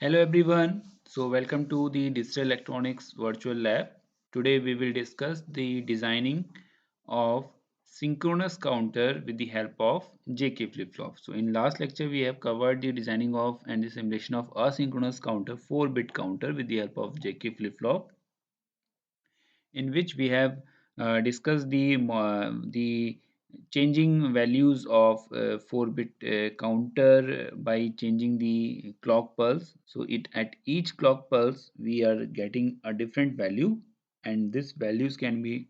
Hello everyone. So welcome to the Digital Electronics Virtual Lab. Today we will discuss the designing of synchronous counter with the help of JK flip-flop. So in last lecture we have covered the designing of and the simulation of asynchronous counter 4-bit counter with the help of JK flip-flop, in which we have discussed the changing values of 4-bit counter by changing the clock pulse. So it at each clock pulse we are getting a different value, and this values can be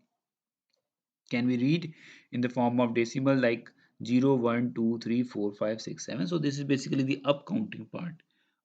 read in the form of decimal like 0 1 2 3 4 5 6 7. So this is basically the up counting part.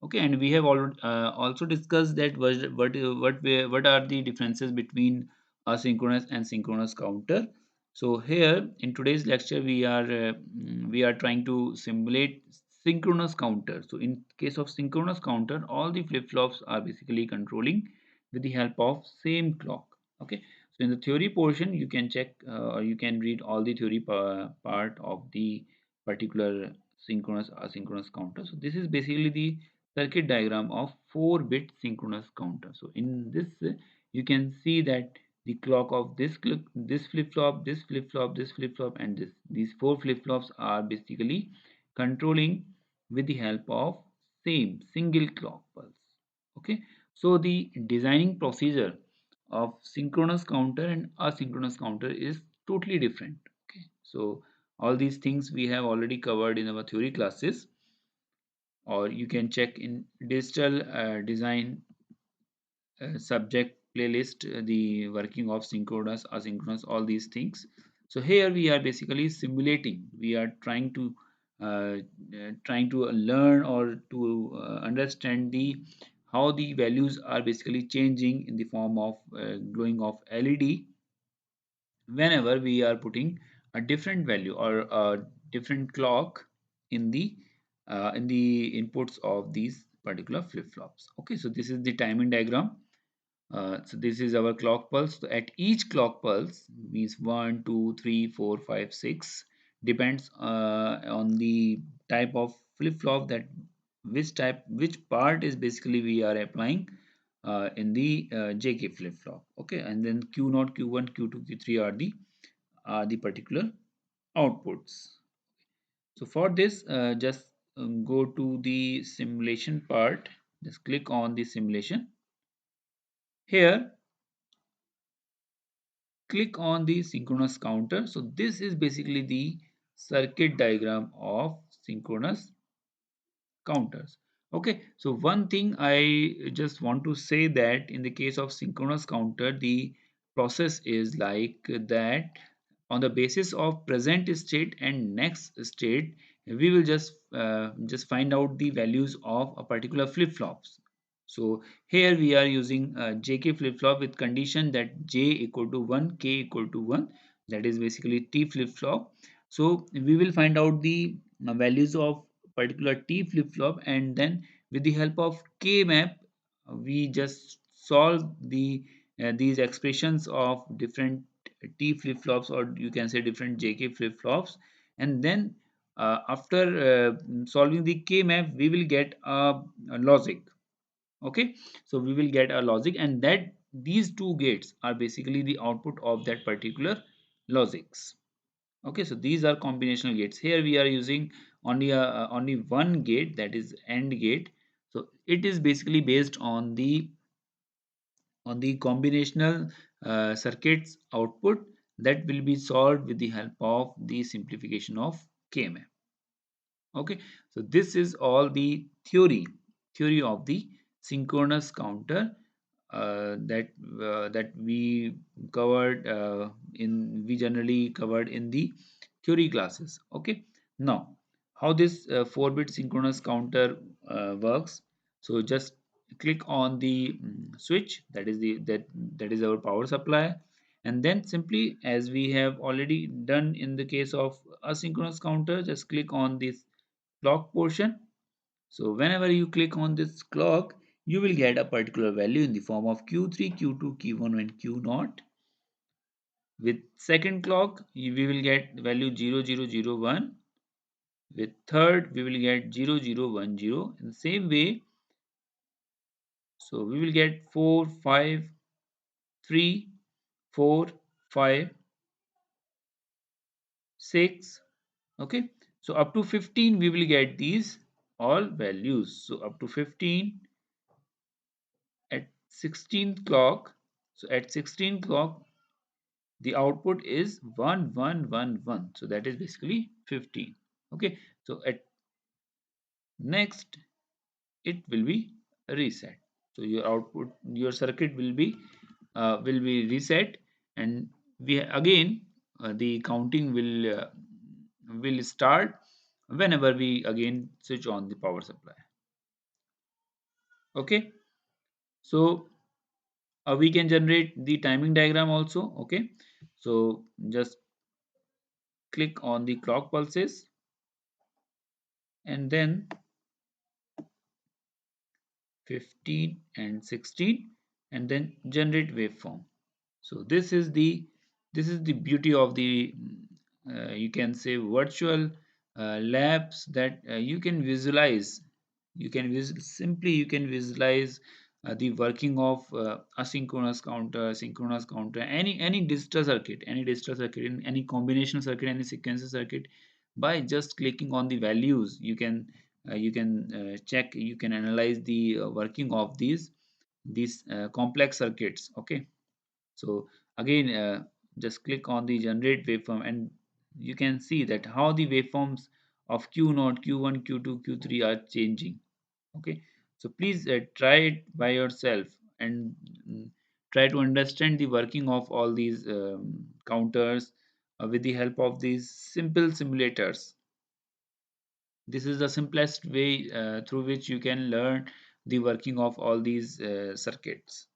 Okay, and we have also discussed that what are the differences between asynchronous and synchronous counter. So here in today's lecture we are trying to simulate synchronous counter. So in case of synchronous counter, all the flip flops are basically controlling with the help of same clock. Okay, so in the theory portion, you can check or you can read all the theory part of the particular synchronous asynchronous counter. So this is basically the circuit diagram of 4-bit synchronous counter. So in this, you can see that the clock of this flip flop, this flip flop, this flip flop, and these four flip flops are basically controlling with the help of same single clock pulse. Okay, so the designing procedure of synchronous counter and asynchronous counter is totally different. Okay, so all these things we have already covered in our theory classes, or you can check in digital design subject playlist the working of synchronous asynchronous all these things. So here we are basically simulating, we are trying to learn or to understand the how the values are basically changing in the form of glowing of LED whenever we are putting a different value or a different clock in the inputs of these particular flip-flops. Okay, so this is the timing diagram. So this is our clock pulse. So at each clock pulse means 1 2 3 4 5 6 depends on the type of flip-flop, that which part is basically we are applying in the JK flip-flop. Okay, and then Q0, Q1, Q2, Q3 are the particular outputs. So for this, just go to the simulation part. Just click on the simulation. Here, click on the synchronous counter. So this is basically the circuit diagram of synchronous counters. Okay, so one thing I just want to say that in the case of synchronous counter, the process is like that. On the basis of present state and next state, we will just find out the values of a particular flip flops. So here we are using JK flip flop with condition that J equal to 1, K equal to 1, that is basically T flip flop. So we will find out the values of particular T flip flop, and then with the help of K map we just solve these expressions of different T flip flops, or you can say different JK flip flops, and then after solving the K map we will get a logic. Okay, so we will get a logic, and that these two gates are basically the output of that particular logics. Okay, so these are combinational gates. Here we are using only one gate, that is AND gate. So it is basically based on the combinational circuits output that will be solved with the help of the simplification of KMA. Okay, so this is all the theory of the synchronous counter that we generally covered in the theory classes. Okay, now how this 4-bit synchronous counter works. So just click on the switch, that is that is our power supply, and then simply, as we have already done in the case of asynchronous counter, just click on this clock portion. So whenever you click on this clock, you will get a particular value in the form of Q3, Q2, Q1 and Q0. With second clock, we will get value 0001. With third, we will get 0010. In the same way, So we will get 4 5 3 4 5 6. Okay, so up to 15 we will get these all values. So up to 15 at 16 clock. So at 16 clock the output is 1111. So that is basically 15. Okay, so at next it will be reset. So your output, your circuit will be reset, and we again the counting will start whenever we again switch on the power supply. Okay, so we can generate the timing diagram also. Okay, so just click on the clock pulses and then 15 and 16 and then generate waveform. So this is the beauty of the you can say virtual labs, that you can visualize. Simply you can visualize the working of asynchronous counter, synchronous counter, any digital circuit, in any combination circuit, any sequencer circuit. By just clicking on the values, you can check, you can analyze the working of these complex circuits. Okay, so again, just click on the generate waveform and you can see that how the waveforms of Q0, Q1, Q2, Q3 are changing. Okay, so please try it by yourself and try to understand the working of all these counters with the help of these simple simulators. This is the simplest way through which you can learn the working of all these circuits.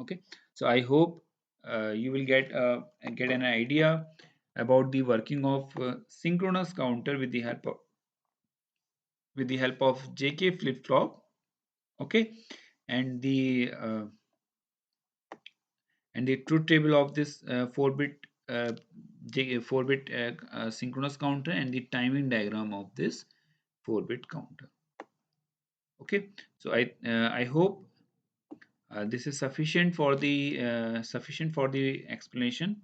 Okay, so I hope you will get an idea about the working of synchronous counter with the help of JK flip flop. Okay, and the truth table of this 4-bit 4-bit synchronous counter, and the timing diagram of this 4-bit counter. Okay, so I hope this is sufficient for the explanation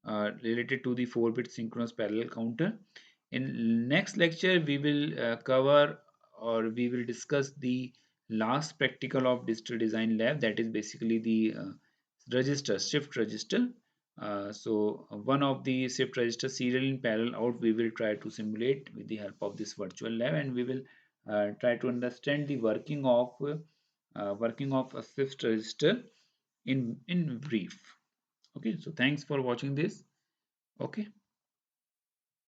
related to the 4-bit synchronous parallel counter. In next lecture, we will cover, or we will discuss the last practical of digital design lab, that is basically the register, shift register. One of the shift register serial in parallel out we will try to simulate with the help of this virtual lab, and we will try to understand the working of a shift register in brief. Okay, so thanks for watching this. Okay.